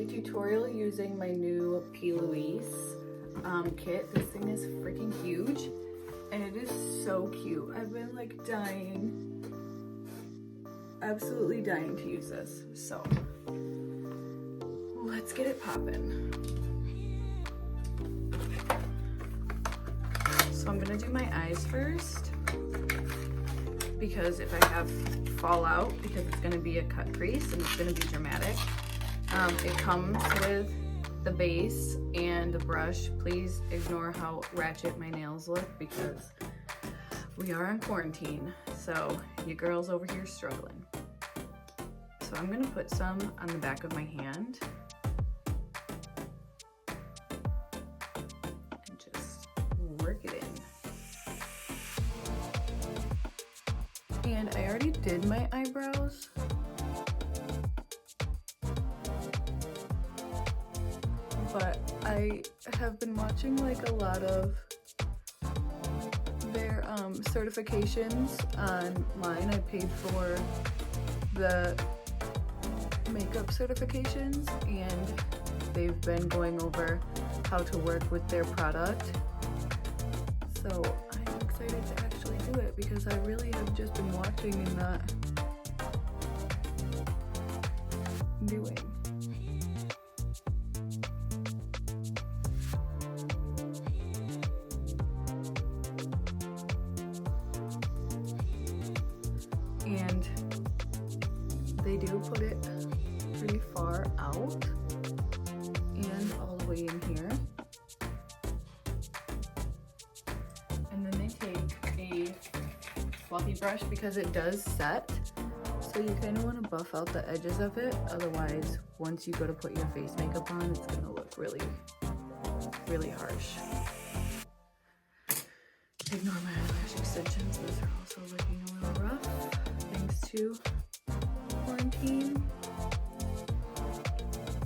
a tutorial using my new P.Louise kit. This thing is freaking huge and it is so cute. I've been like dying, absolutely dying to use this. So let's get it poppin'. So I'm gonna do my eyes first because if I have fallout, because it's gonna be a cut crease and it's gonna be dramatic. It comes with the base and the brush. Please ignore how ratchet my nails look because we are in quarantine, so your girl's over here struggling. So I'm gonna put some on the back of my hand and just work it in. And I already did my eyebrows. But I have been watching like a lot of their certifications online. I paid for the makeup certifications and they've been going over how to work with their product. So I'm excited to actually do it because I really have just been watching and not doing. And they do put it pretty far out and all the way in here. And then they take a fluffy brush because it does set. So you kind of want to buff out the edges of it. Otherwise, once you go to put your face makeup on, it's going to look really, really harsh. Ignore my eyelash extensions. Those are also looking a little rough. Thanks to quarantine.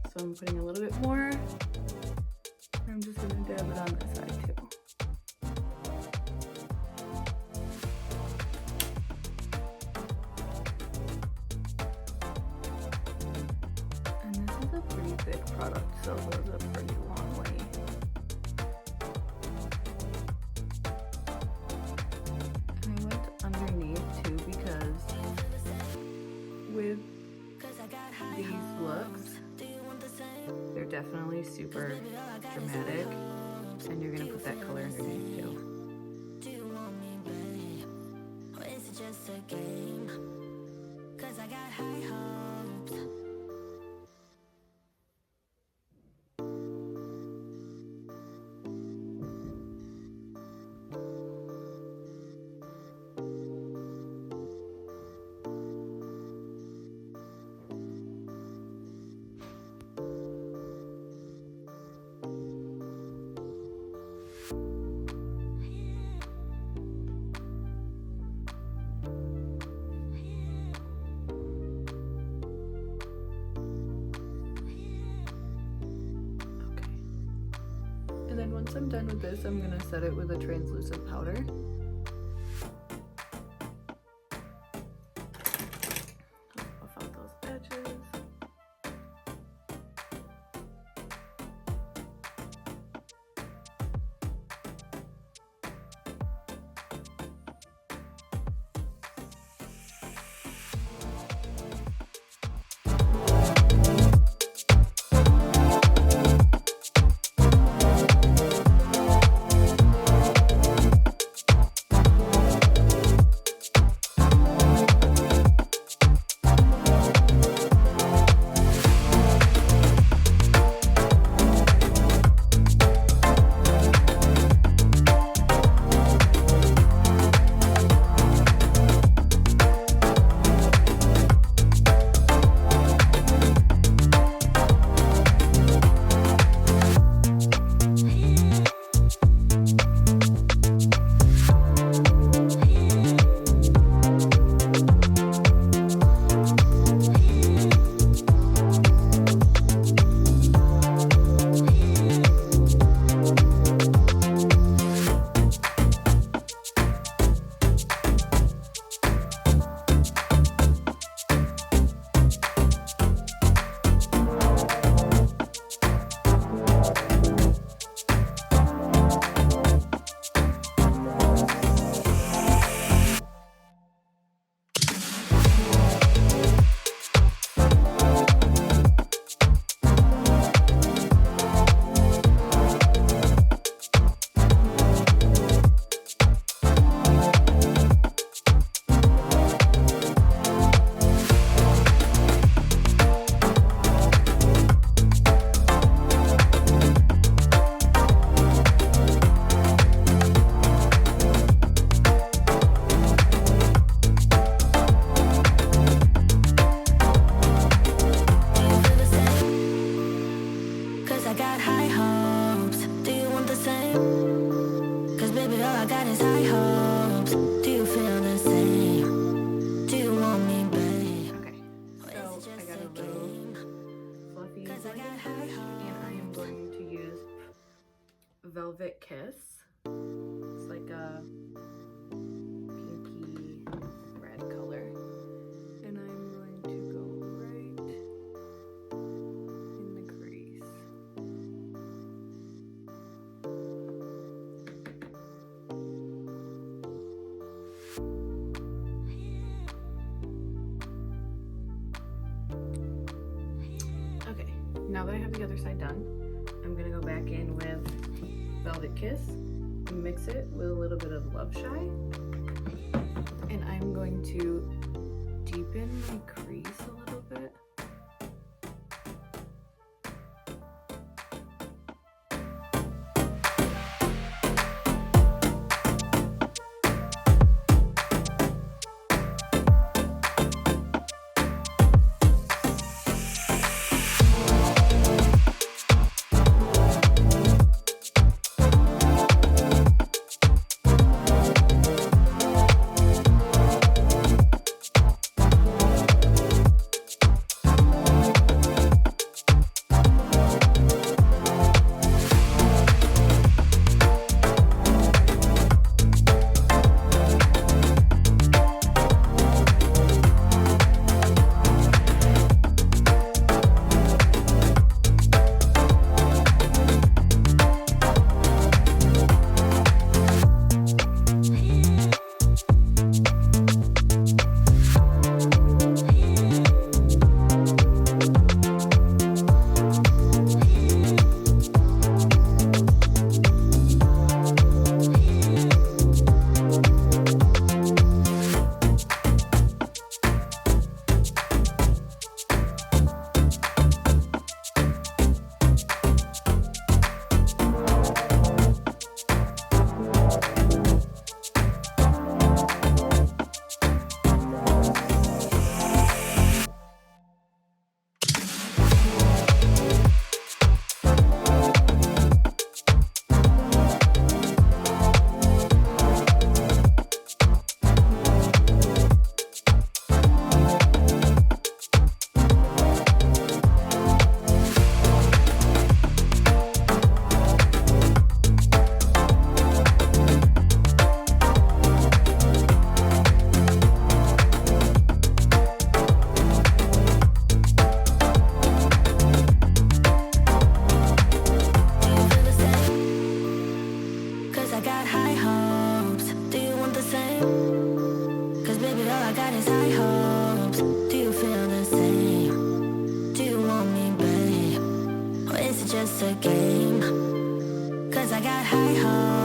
So I'm putting a little bit more. I'm just gonna dab it on this side too. And this is a pretty thick product, so it goes a pretty long way. Underneath too because with these looks they're definitely super dramatic and you're gonna put that color underneath too. And then once I'm done with this, I'm gonna set it with a translucent powder. Buff out those edges. And I am going to use Velvet Kiss. It's like a pinky red color. And I'm going to go right in the crease. Okay, now that I have the other side done, I'm gonna go back in with Velvet Kiss and mix it with a little bit of Loveshy. And I'm going to deepen my crease a little bit. just a game, 'cause I got high hopes.